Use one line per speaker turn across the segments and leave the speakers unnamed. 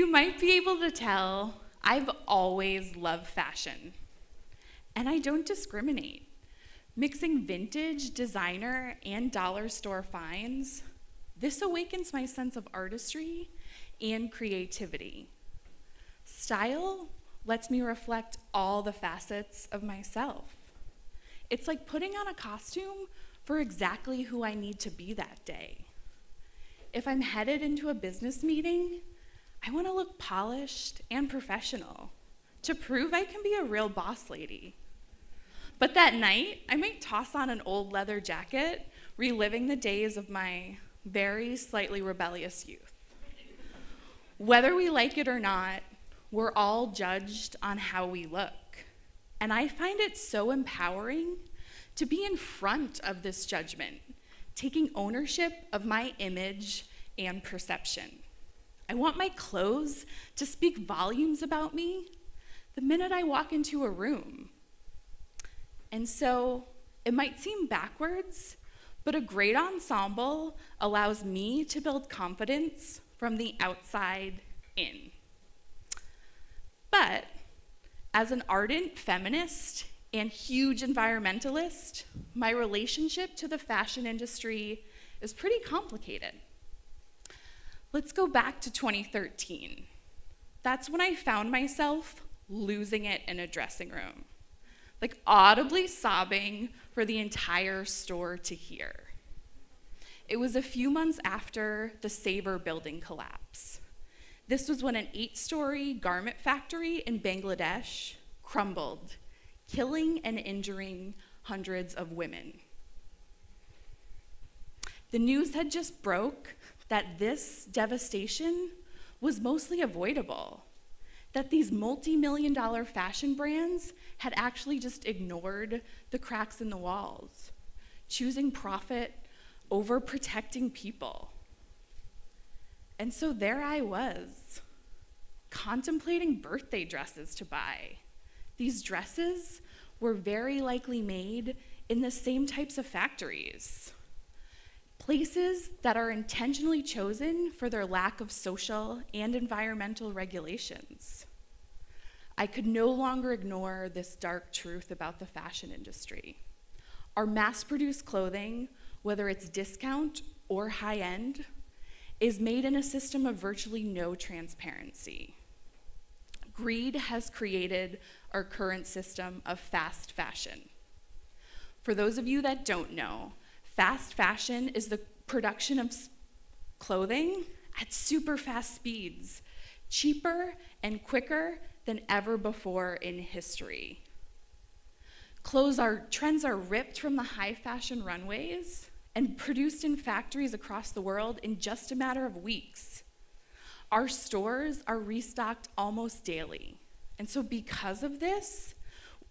you might be able to tell, I've always loved fashion, and I don't discriminate. Mixing vintage, designer, and dollar store finds, this awakens my sense of artistry and creativity. Style lets me reflect all the facets of myself. It's like putting on a costume for exactly who I need to be that day. If I'm headed into a business meeting, I want to look polished and professional to prove I can be a real boss lady. But that night, I might toss on an old leather jacket, reliving the days of my very slightly rebellious youth. Whether we like it or not, we're all judged on how we look. And I find it so empowering to be in front of this judgment, taking ownership of my image and perception. I want my clothes to speak volumes about me the minute I walk into a room. And so it might seem backwards, but a great ensemble allows me to build confidence from the outside in. But as an ardent feminist and huge environmentalist, my relationship to the fashion industry is pretty complicated. Let's go back to 2013. That's when I found myself losing it in a dressing room, like audibly sobbing for the entire store to hear. It was a few months after the Sabre building collapse. This was when an 8-story garment factory in Bangladesh crumbled, killing and injuring hundreds of women. The news had just broke that this devastation was mostly avoidable, that these multi-million-dollar fashion brands had actually just ignored the cracks in the walls, choosing profit over protecting people. And so there I was, contemplating birthday dresses to buy. These dresses were very likely made in the same types of factories, places that are intentionally chosen for their lack of social and environmental regulations. I could no longer ignore this dark truth about the fashion industry. Our mass-produced clothing, whether it's discount or high-end, is made in a system of virtually no transparency. Greed has created our current system of fast fashion. For those of you that don't know, fast fashion is the production of clothing at super fast speeds, cheaper and quicker than ever before in history. Trends are ripped from the high fashion runways and produced in factories across the world in just a matter of weeks. Our stores are restocked almost daily. And so because of this,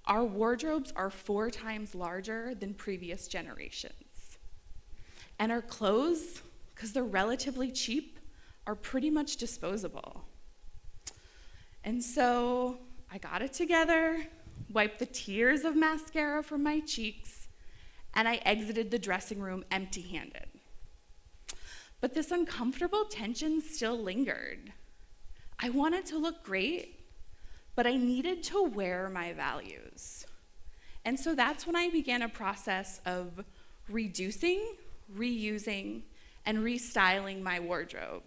our wardrobes are 4 times larger than previous generations. And our clothes, because they're relatively cheap, are pretty much disposable. And so I got it together, wiped the tears of mascara from my cheeks, and I exited the dressing room empty-handed. But this uncomfortable tension still lingered. I wanted to look great, but I needed to wear my values. And so that's when I began a process of reducing, reusing, and restyling my wardrobe.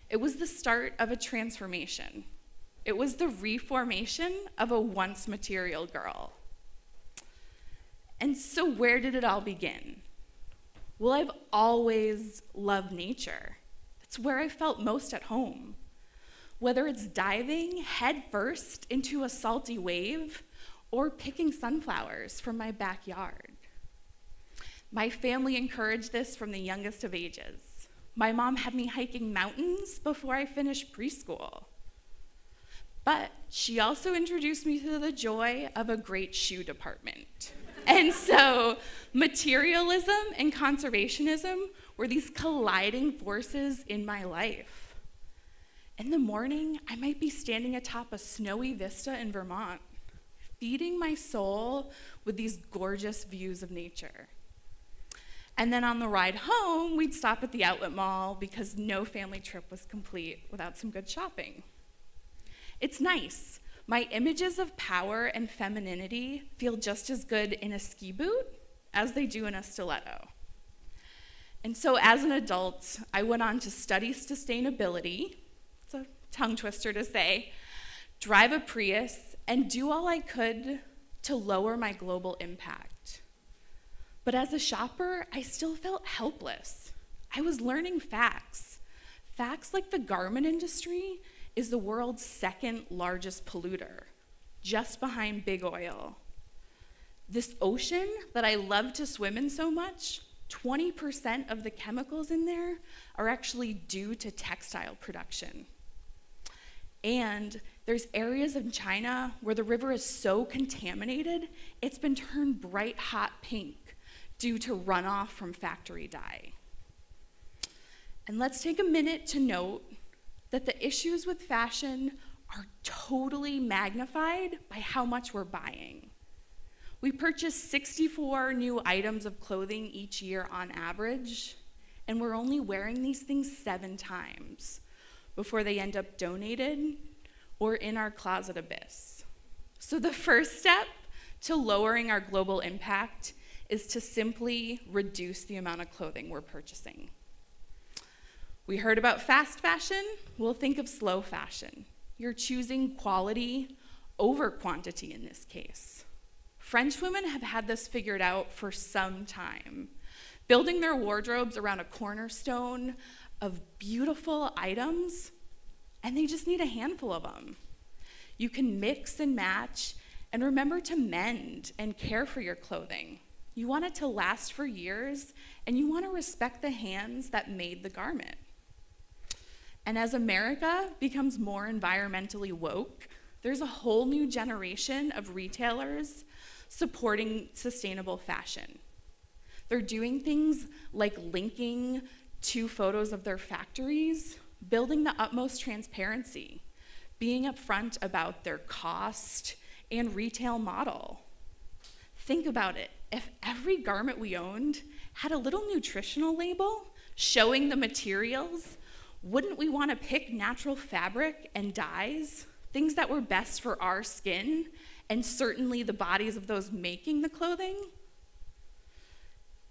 It was the start of a transformation. It was the reformation of a once material girl. And so where did it all begin? Well, I've always loved nature. It's where I felt most at home. Whether it's diving headfirst into a salty wave or picking sunflowers from my backyard. My family encouraged this from the youngest of ages. My mom had me hiking mountains before I finished preschool. But she also introduced me to the joy of a great shoe department. And so materialism and conservationism were these colliding forces in my life. In the morning, I might be standing atop a snowy vista in Vermont, feeding my soul with these gorgeous views of nature. And then on the ride home, we'd stop at the outlet mall because no family trip was complete without some good shopping. It's nice. My images of power and femininity feel just as good in a ski boot as they do in a stiletto. And so as an adult, I went on to study sustainability, it's a tongue twister to say, drive a Prius, and do all I could to lower my global impact. But as a shopper, I still felt helpless. I was learning facts. Facts like the garment industry is the world's second largest polluter, just behind big oil. This ocean that I love to swim in so much, 20% of the chemicals in there are actually due to textile production. And there's areas in China where the river is so contaminated, it's been turned bright hot pink due to runoff from factory dye. And let's take a minute to note that the issues with fashion are totally magnified by how much we're buying. We purchase 64 new items of clothing each year on average, and we're only wearing these things 7 times before they end up donated or in our closet abyss. So the first step to lowering our global impact is to simply reduce the amount of clothing we're purchasing. We heard about fast fashion. We'll think of slow fashion. You're choosing quality over quantity in this case. French women have had this figured out for some time, building their wardrobes around a cornerstone of beautiful items, and they just need a handful of them. You can mix and match, and remember to mend and care for your clothing. You want it to last for years, and you want to respect the hands that made the garment. And as America becomes more environmentally woke, there's a whole new generation of retailers supporting sustainable fashion. They're doing things like linking to photos of their factories, building the utmost transparency, being upfront about their cost and retail model. Think about it. If every garment we owned had a little nutritional label showing the materials, wouldn't we want to pick natural fabric and dyes, things that were best for our skin, and certainly the bodies of those making the clothing?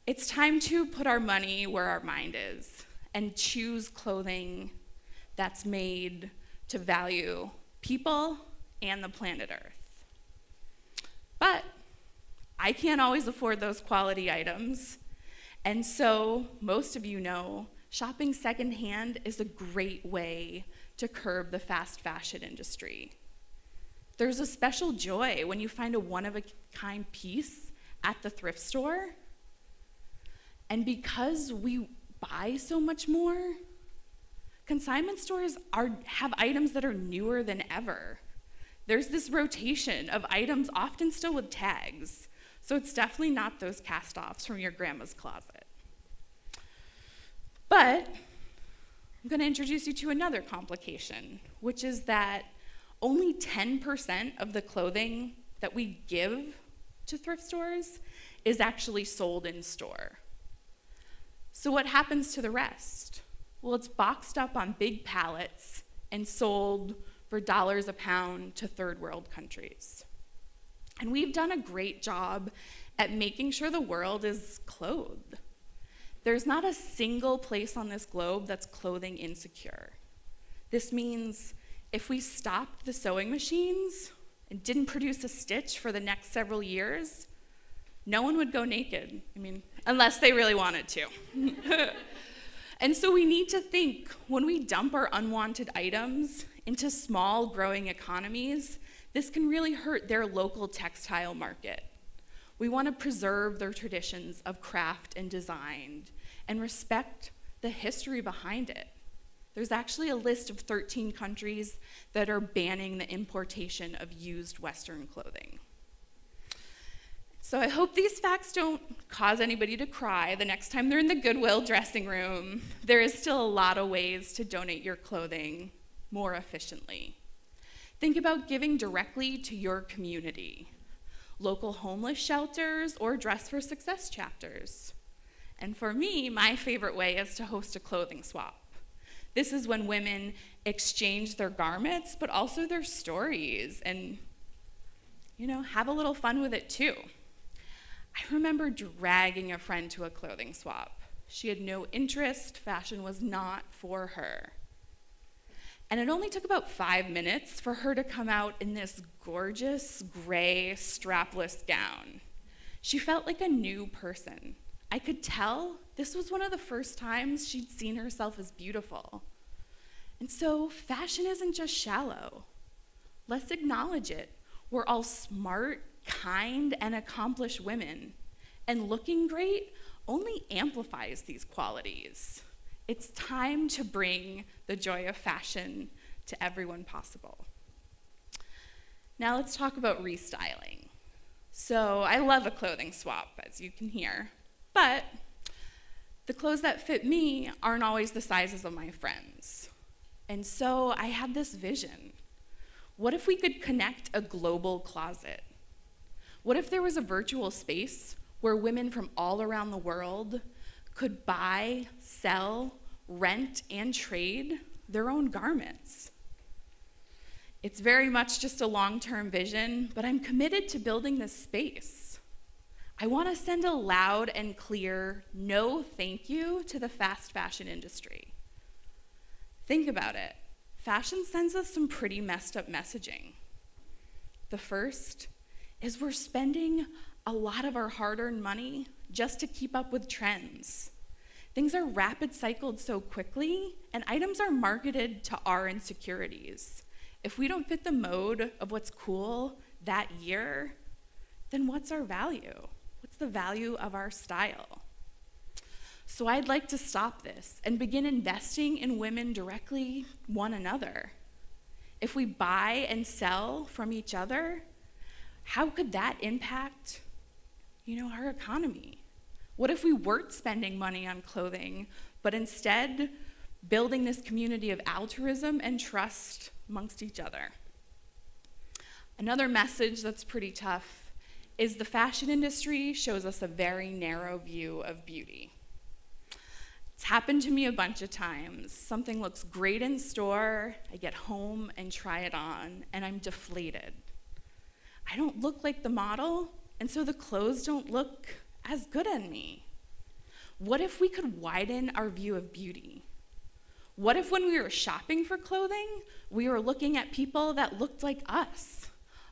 It's time to put our money where our mind is and choose clothing that's made to value people and the planet Earth. But I can't always afford those quality items, and so most of you know shopping secondhand is a great way to curb the fast fashion industry. There's a special joy when you find a one-of-a-kind piece at the thrift store, and because we buy so much more, consignment stores have items that are newer than ever. There's this rotation of items, often still with tags, so it's definitely not those cast-offs from your grandma's closet. But I'm going to introduce you to another complication, which is that only 10% of the clothing that we give to thrift stores is actually sold in store. So what happens to the rest? Well, it's boxed up on big pallets and sold for dollars a pound to third world countries. And we've done a great job at making sure the world is clothed. There's not a single place on this globe that's clothing insecure. This means if we stopped the sewing machines and didn't produce a stitch for the next several years, no one would go naked. I mean, unless they really wanted to. And so we need to think, when we dump our unwanted items into small growing economies, this can really hurt their local textile market. We want to preserve their traditions of craft and design and respect the history behind it. There's actually a list of 13 countries that are banning the importation of used Western clothing. So I hope these facts don't cause anybody to cry the next time they're in the Goodwill dressing room. There is still a lot of ways to donate your clothing more efficiently. Think about giving directly to your community, local homeless shelters or Dress for Success chapters. And for me, my favorite way is to host a clothing swap. This is when women exchange their garments, but also their stories, and, have a little fun with it too. I remember dragging a friend to a clothing swap. She had no interest, fashion was not for her. And it only took about 5 minutes for her to come out in this gorgeous, gray, strapless gown. She felt like a new person. I could tell this was one of the first times she'd seen herself as beautiful. And so fashion isn't just shallow. Let's acknowledge it. We're all smart, kind, and accomplished women. And looking great only amplifies these qualities. It's time to bring the joy of fashion to everyone possible. Now let's talk about restyling. So I love a clothing swap, as you can hear, but the clothes that fit me aren't always the sizes of my friends. And so I had this vision. What if we could connect a global closet? What if there was a virtual space where women from all around the world could buy, sell, rent, and trade their own garments? It's very much just a long-term vision, but I'm committed to building this space. I want to send a loud and clear no thank you to the fast fashion industry. Think about it. Fashion sends us some pretty messed up messaging. The first is we're spending a lot of our hard-earned money just to keep up with trends. Things are rapid cycled so quickly, and items are marketed to our insecurities. If we don't fit the mode of what's cool that year, then what's our value? What's the value of our style? So I'd like to stop this and begin investing in women directly one another. If we buy and sell from each other, how could that impact, our economy? What if we weren't spending money on clothing, but instead building this community of altruism and trust amongst each other? Another message that's pretty tough is the fashion industry shows us a very narrow view of beauty. It's happened to me a bunch of times. Something looks great in store, I get home and try it on, and I'm deflated. I don't look like the model, and so the clothes don't look as good on me. What if we could widen our view of beauty? What if when we were shopping for clothing, we were looking at people that looked like us,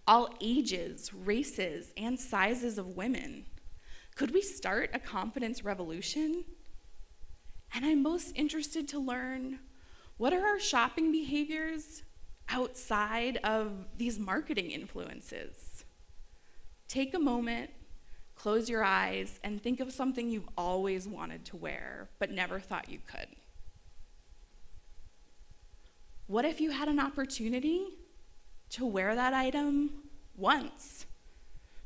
all ages, races, and sizes of women? Could we start a confidence revolution? And I'm most interested to learn, what are our shopping behaviors outside of these marketing influences? Take a moment, close your eyes, and think of something you've always wanted to wear, but never thought you could. What if you had an opportunity to wear that item once,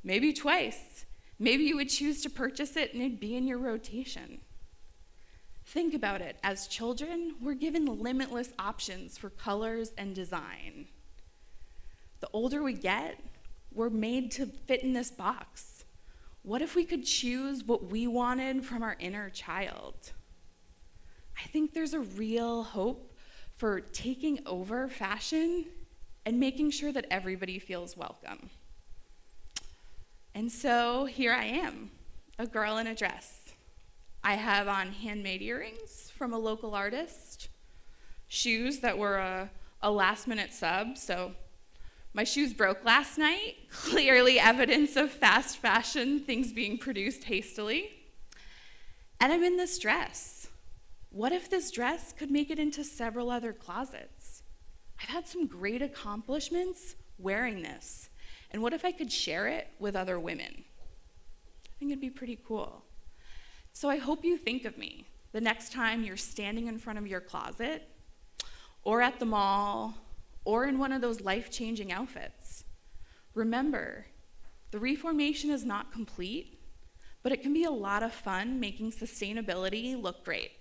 maybe twice? Maybe you would choose to purchase it and it'd be in your rotation. Think about it. As children, we're given limitless options for colors and design. The older we get, we're made to fit in this box. What if we could choose what we wanted from our inner child? I think there's a real hope for taking over fashion and making sure that everybody feels welcome. And so here I am, a girl in a dress. I have on handmade earrings from a local artist, shoes that were a last-minute sub, so my shoes broke last night, clearly evidence of fast fashion, things being produced hastily. And I'm in this dress. What if this dress could make it into several other closets? I've had some great accomplishments wearing this. And what if I could share it with other women? I think it'd be pretty cool. So I hope you think of me the next time you're standing in front of your closet, or at the mall, or in one of those life-changing outfits. Remember, the Reformation is not complete, but it can be a lot of fun making sustainability look great.